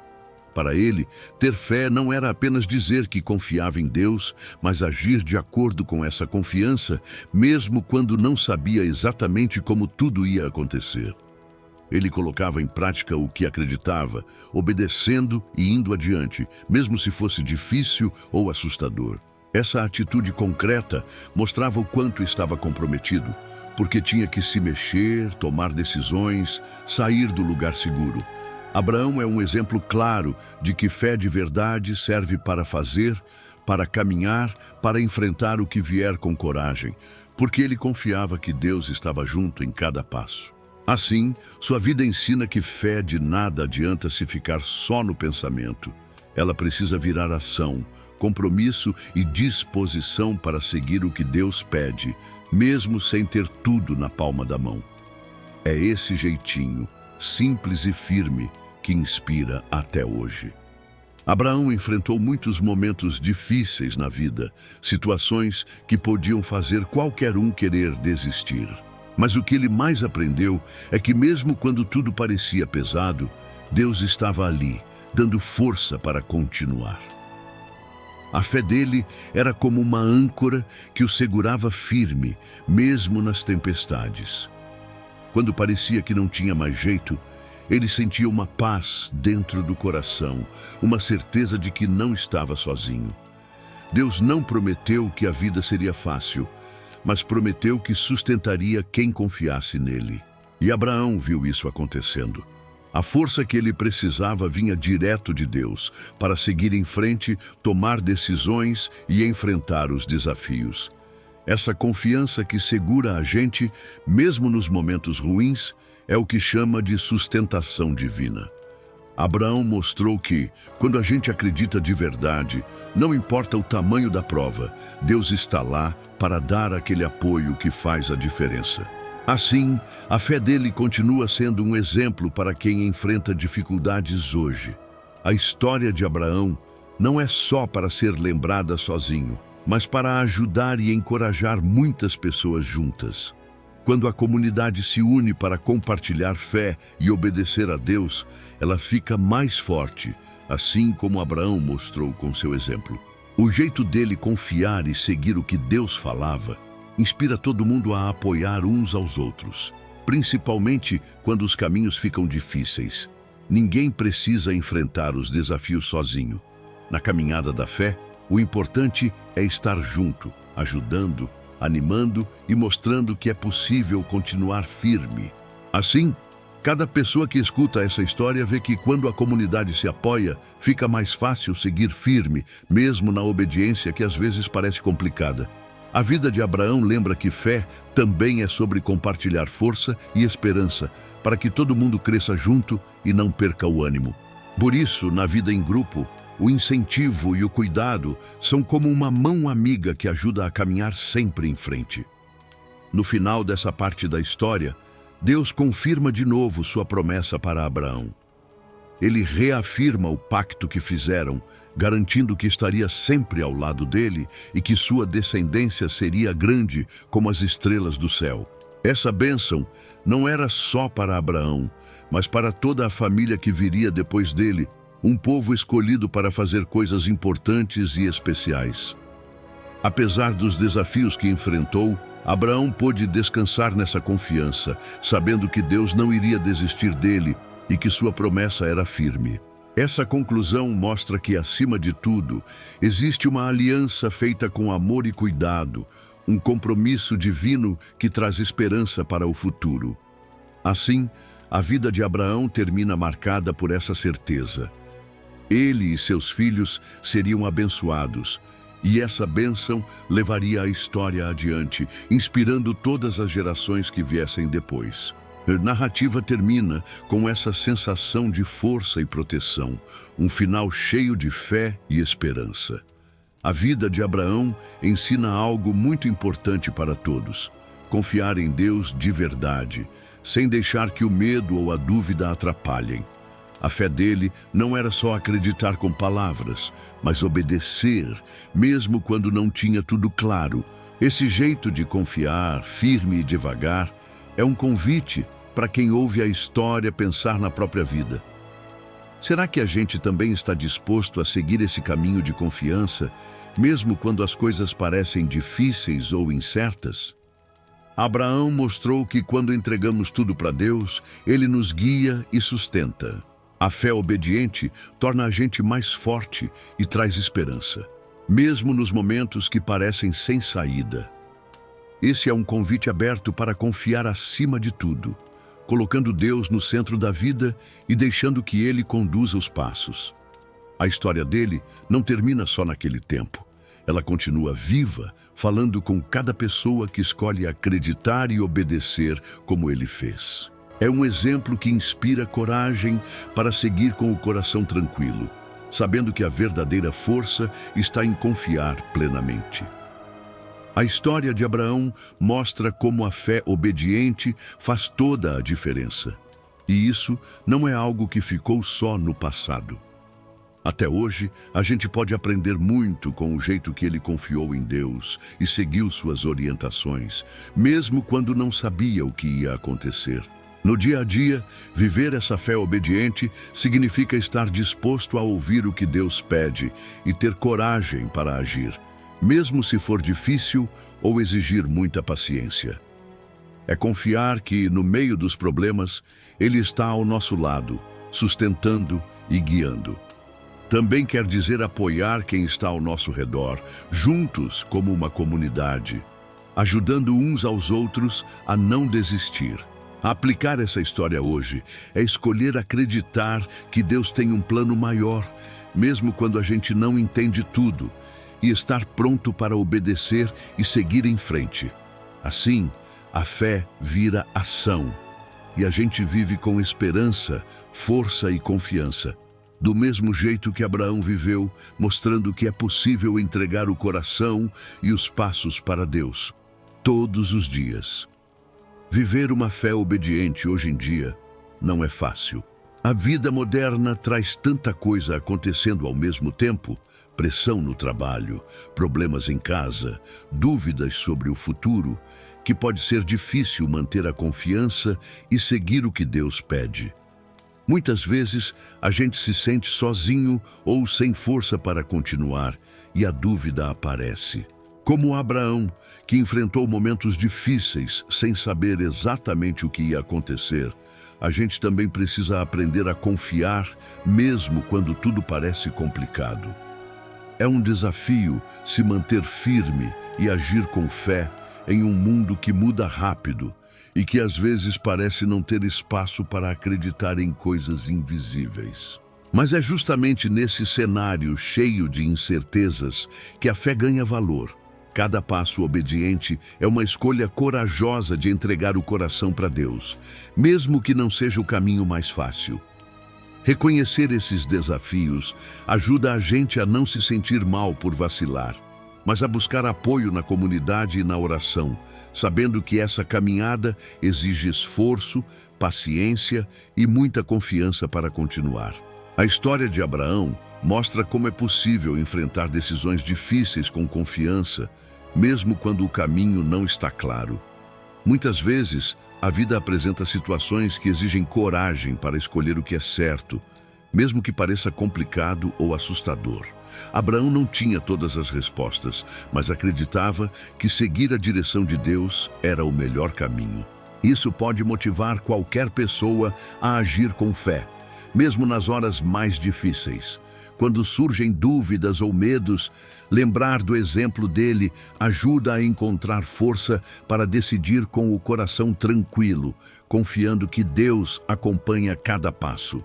Para ele, ter fé não era apenas dizer que confiava em Deus, mas agir de acordo com essa confiança, mesmo quando não sabia exatamente como tudo ia acontecer. Ele colocava em prática o que acreditava, obedecendo e indo adiante, mesmo se fosse difícil ou assustador. Essa atitude concreta mostrava o quanto estava comprometido, porque tinha que se mexer, tomar decisões, sair do lugar seguro. Abraão é um exemplo claro de que fé de verdade serve para fazer, para caminhar, para enfrentar o que vier com coragem, porque ele confiava que Deus estava junto em cada passo. Assim, sua vida ensina que fé de nada adianta se ficar só no pensamento. Ela precisa virar ação, compromisso e disposição para seguir o que Deus pede, mesmo sem ter tudo na palma da mão. É esse jeitinho, simples e firme, que inspira até hoje. Abraão enfrentou muitos momentos difíceis na vida, situações que podiam fazer qualquer um querer desistir. Mas o que ele mais aprendeu é que mesmo quando tudo parecia pesado, Deus estava ali, dando força para continuar. A fé dele era como uma âncora que o segurava firme, mesmo nas tempestades. Quando parecia que não tinha mais jeito, ele sentia uma paz dentro do coração, uma certeza de que não estava sozinho. Deus não prometeu que a vida seria fácil, mas prometeu que sustentaria quem confiasse nele. E Abraão viu isso acontecendo. A força que ele precisava vinha direto de Deus para seguir em frente, tomar decisões e enfrentar os desafios. Essa confiança que segura a gente, mesmo nos momentos ruins, é o que chama de sustentação divina. Abraão mostrou que, quando a gente acredita de verdade, não importa o tamanho da prova, Deus está lá para dar aquele apoio que faz a diferença. Assim, a fé dele continua sendo um exemplo para quem enfrenta dificuldades hoje. A história de Abraão não é só para ser lembrada sozinho, mas para ajudar e encorajar muitas pessoas juntas. Quando a comunidade se une para compartilhar fé e obedecer a Deus, ela fica mais forte, assim como Abraão mostrou com seu exemplo. O jeito dele confiar e seguir o que Deus falava inspira todo mundo a apoiar uns aos outros, principalmente quando os caminhos ficam difíceis. Ninguém precisa enfrentar os desafios sozinho. Na caminhada da fé, o importante é estar junto, ajudando, animando e mostrando que é possível continuar firme. Assim, cada pessoa que escuta essa história vê que quando a comunidade se apoia, fica mais fácil seguir firme, mesmo na obediência que às vezes parece complicada. A vida de Abraão lembra que fé também é sobre compartilhar força e esperança, para que todo mundo cresça junto e não perca o ânimo. Por isso, na vida em grupo, o incentivo e o cuidado são como uma mão amiga que ajuda a caminhar sempre em frente. No final dessa parte da história, Deus confirma de novo sua promessa para Abraão. Ele reafirma o pacto que fizeram, garantindo que estaria sempre ao lado dele e que sua descendência seria grande como as estrelas do céu. Essa bênção não era só para Abraão, mas para toda a família que viria depois dele, um povo escolhido para fazer coisas importantes e especiais. Apesar dos desafios que enfrentou, Abraão pôde descansar nessa confiança, sabendo que Deus não iria desistir dele e que sua promessa era firme. Essa conclusão mostra que, acima de tudo, existe uma aliança feita com amor e cuidado, um compromisso divino que traz esperança para o futuro. Assim, a vida de Abraão termina marcada por essa certeza. Ele e seus filhos seriam abençoados, e essa bênção levaria a história adiante, inspirando todas as gerações que viessem depois. A narrativa termina com essa sensação de força e proteção, um final cheio de fé e esperança. A vida de Abraão ensina algo muito importante para todos: confiar em Deus de verdade, sem deixar que o medo ou a dúvida atrapalhem. A fé dele não era só acreditar com palavras, mas obedecer, mesmo quando não tinha tudo claro. Esse jeito de confiar, firme e devagar, é um convite para quem ouve a história pensar na própria vida. Será que a gente também está disposto a seguir esse caminho de confiança, mesmo quando as coisas parecem difíceis ou incertas? Abraão mostrou que quando entregamos tudo para Deus, Ele nos guia e sustenta. A fé obediente torna a gente mais forte e traz esperança, mesmo nos momentos que parecem sem saída. Esse é um convite aberto para confiar acima de tudo, colocando Deus no centro da vida e deixando que Ele conduza os passos. A história dele não termina só naquele tempo. Ela continua viva, falando com cada pessoa que escolhe acreditar e obedecer como ele fez. É um exemplo que inspira coragem para seguir com o coração tranquilo, sabendo que a verdadeira força está em confiar plenamente. A história de Abraão mostra como a fé obediente faz toda a diferença. E isso não é algo que ficou só no passado. Até hoje, a gente pode aprender muito com o jeito que ele confiou em Deus e seguiu suas orientações, mesmo quando não sabia o que ia acontecer. No dia a dia, viver essa fé obediente significa estar disposto a ouvir o que Deus pede e ter coragem para agir, mesmo se for difícil ou exigir muita paciência. É confiar que, no meio dos problemas, Ele está ao nosso lado, sustentando e guiando. Também quer dizer apoiar quem está ao nosso redor, juntos como uma comunidade, ajudando uns aos outros a não desistir. Aplicar essa história hoje é escolher acreditar que Deus tem um plano maior, mesmo quando a gente não entende tudo, e estar pronto para obedecer e seguir em frente. Assim, a fé vira ação, e a gente vive com esperança, força e confiança, do mesmo jeito que Abraão viveu, mostrando que é possível entregar o coração e os passos para Deus, todos os dias. Viver uma fé obediente hoje em dia não é fácil. A vida moderna traz tanta coisa acontecendo ao mesmo tempo, pressão no trabalho, problemas em casa, dúvidas sobre o futuro, que pode ser difícil manter a confiança e seguir o que Deus pede. Muitas vezes a gente se sente sozinho ou sem força para continuar e a dúvida aparece. Como Abraão, que enfrentou momentos difíceis sem saber exatamente o que ia acontecer, a gente também precisa aprender a confiar mesmo quando tudo parece complicado. É um desafio se manter firme e agir com fé em um mundo que muda rápido e que às vezes parece não ter espaço para acreditar em coisas invisíveis. Mas é justamente nesse cenário cheio de incertezas que a fé ganha valor. Cada passo obediente é uma escolha corajosa de entregar o coração para Deus, mesmo que não seja o caminho mais fácil. Reconhecer esses desafios ajuda a gente a não se sentir mal por vacilar, mas a buscar apoio na comunidade e na oração, sabendo que essa caminhada exige esforço, paciência e muita confiança para continuar. A história de Abraão mostra como é possível enfrentar decisões difíceis com confiança, mesmo quando o caminho não está claro. Muitas vezes, a vida apresenta situações que exigem coragem para escolher o que é certo, mesmo que pareça complicado ou assustador. Abraão não tinha todas as respostas, mas acreditava que seguir a direção de Deus era o melhor caminho. Isso pode motivar qualquer pessoa a agir com fé, mesmo nas horas mais difíceis. Quando surgem dúvidas ou medos, lembrar do exemplo dele ajuda a encontrar força para decidir com o coração tranquilo, confiando que Deus acompanha cada passo.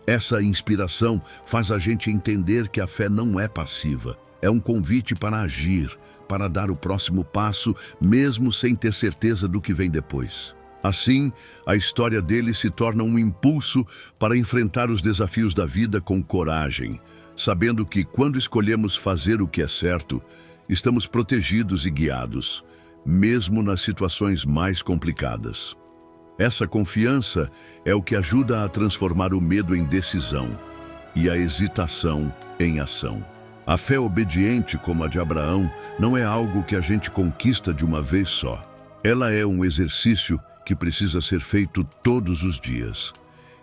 Essa inspiração faz a gente entender que a fé não é passiva. É um convite para agir, para dar o próximo passo, mesmo sem ter certeza do que vem depois. Assim, a história dele se torna um impulso para enfrentar os desafios da vida com coragem, sabendo que quando escolhemos fazer o que é certo, estamos protegidos e guiados, mesmo nas situações mais complicadas. Essa confiança é o que ajuda a transformar o medo em decisão e a hesitação em ação. A fé obediente, como a de Abraão, não é algo que a gente conquista de uma vez só. Ela é um exercício que precisa ser feito todos os dias.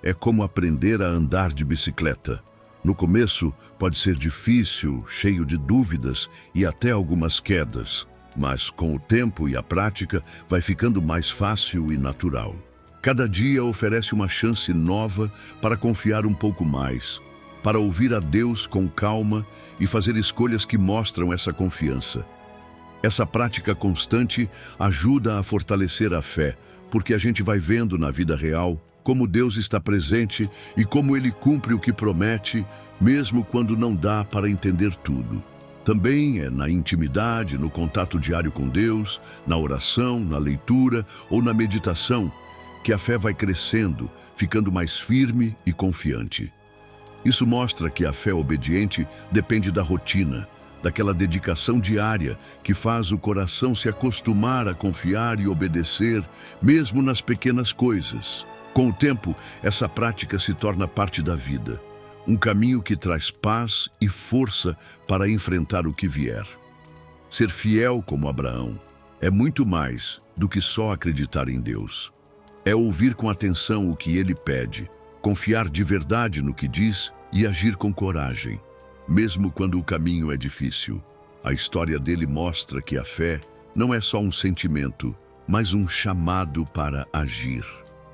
É como aprender a andar de bicicleta. No começo, pode ser difícil, cheio de dúvidas e até algumas quedas, mas com o tempo e a prática vai ficando mais fácil e natural. Cada dia oferece uma chance nova para confiar um pouco mais, para ouvir a Deus com calma e fazer escolhas que mostram essa confiança. Essa prática constante ajuda a fortalecer a fé, porque a gente vai vendo na vida real como Deus está presente e como Ele cumpre o que promete, mesmo quando não dá para entender tudo. Também é na intimidade, no contato diário com Deus, na oração, na leitura ou na meditação, que a fé vai crescendo, ficando mais firme e confiante. Isso mostra que a fé obediente depende da rotina, daquela dedicação diária que faz o coração se acostumar a confiar e obedecer, mesmo nas pequenas coisas. Com o tempo, essa prática se torna parte da vida, um caminho que traz paz e força para enfrentar o que vier. Ser fiel como Abraão é muito mais do que só acreditar em Deus. É ouvir com atenção o que Ele pede, confiar de verdade no que diz e agir com coragem, mesmo quando o caminho é difícil. A história dele mostra que a fé não é só um sentimento, mas um chamado para agir.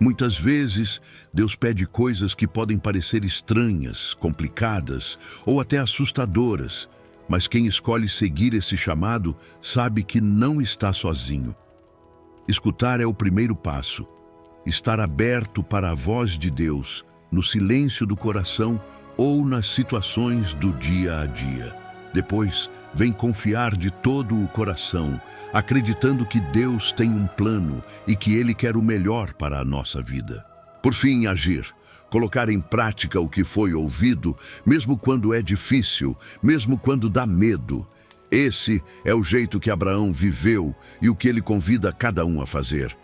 Muitas vezes, Deus pede coisas que podem parecer estranhas, complicadas ou até assustadoras, mas quem escolhe seguir esse chamado sabe que não está sozinho. Escutar é o primeiro passo. Estar aberto para a voz de Deus, no silêncio do coração ou nas situações do dia a dia. Depois, vem confiar de todo o coração, acreditando que Deus tem um plano e que Ele quer o melhor para a nossa vida. Por fim, agir. Colocar em prática o que foi ouvido, mesmo quando é difícil, mesmo quando dá medo. Esse é o jeito que Abraão viveu e o que ele convida cada um a fazer.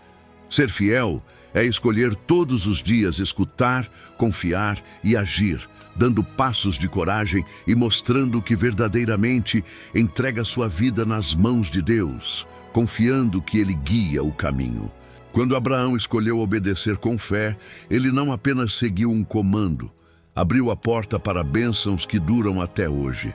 Ser fiel é escolher todos os dias escutar, confiar e agir, dando passos de coragem e mostrando que verdadeiramente entrega sua vida nas mãos de Deus, confiando que Ele guia o caminho. Quando Abraão escolheu obedecer com fé, ele não apenas seguiu um comando, abriu a porta para bênçãos que duram até hoje.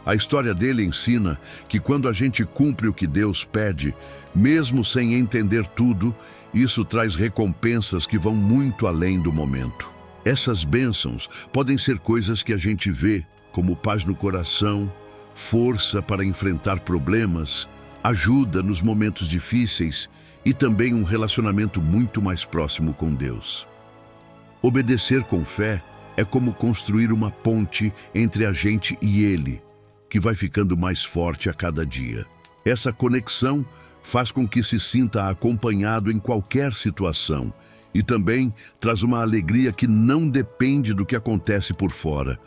A história dele ensina que quando a gente cumpre o que Deus pede, mesmo sem entender tudo, isso traz recompensas que vão muito além do momento. Essas bênçãos podem ser coisas que a gente vê, como paz no coração, força para enfrentar problemas, ajuda nos momentos difíceis e também um relacionamento muito mais próximo com Deus. Obedecer com fé é como construir uma ponte entre a gente e Ele, que vai ficando mais forte a cada dia. Essa conexão faz com que se sinta acompanhado em qualquer situação e também traz uma alegria que não depende do que acontece por fora.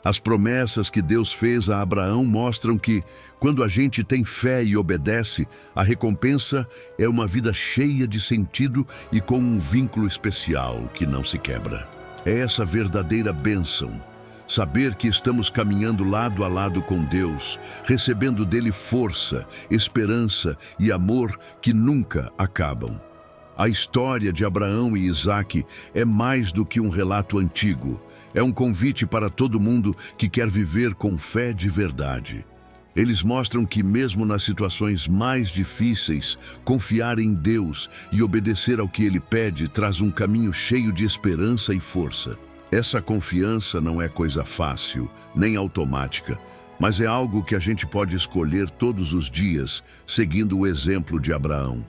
As promessas que Deus fez a Abraão mostram que, quando a gente tem fé e obedece, a recompensa é uma vida cheia de sentido e com um vínculo especial que não se quebra. É essa verdadeira bênção. Saber que estamos caminhando lado a lado com Deus, recebendo dele força, esperança e amor que nunca acabam. A história de Abraão e Isaque é mais do que um relato antigo. É um convite para todo mundo que quer viver com fé de verdade. Eles mostram que mesmo nas situações mais difíceis, confiar em Deus e obedecer ao que Ele pede traz um caminho cheio de esperança e força. Essa confiança não é coisa fácil, nem automática, mas é algo que a gente pode escolher todos os dias, seguindo o exemplo de Abraão.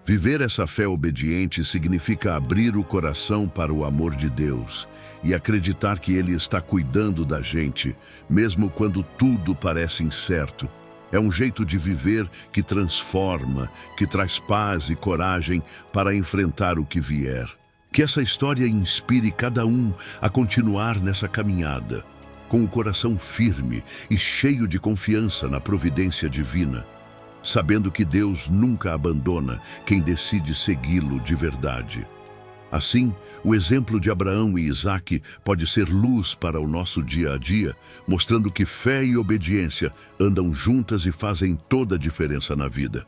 Viver essa fé obediente significa abrir o coração para o amor de Deus e acreditar que Ele está cuidando da gente, mesmo quando tudo parece incerto. É um jeito de viver que transforma, que traz paz e coragem para enfrentar o que vier. Que essa história inspire cada um a continuar nessa caminhada, com o coração firme e cheio de confiança na providência divina, sabendo que Deus nunca abandona quem decide segui-lo de verdade. Assim, o exemplo de Abraão e Isaque pode ser luz para o nosso dia a dia, mostrando que fé e obediência andam juntas e fazem toda a diferença na vida.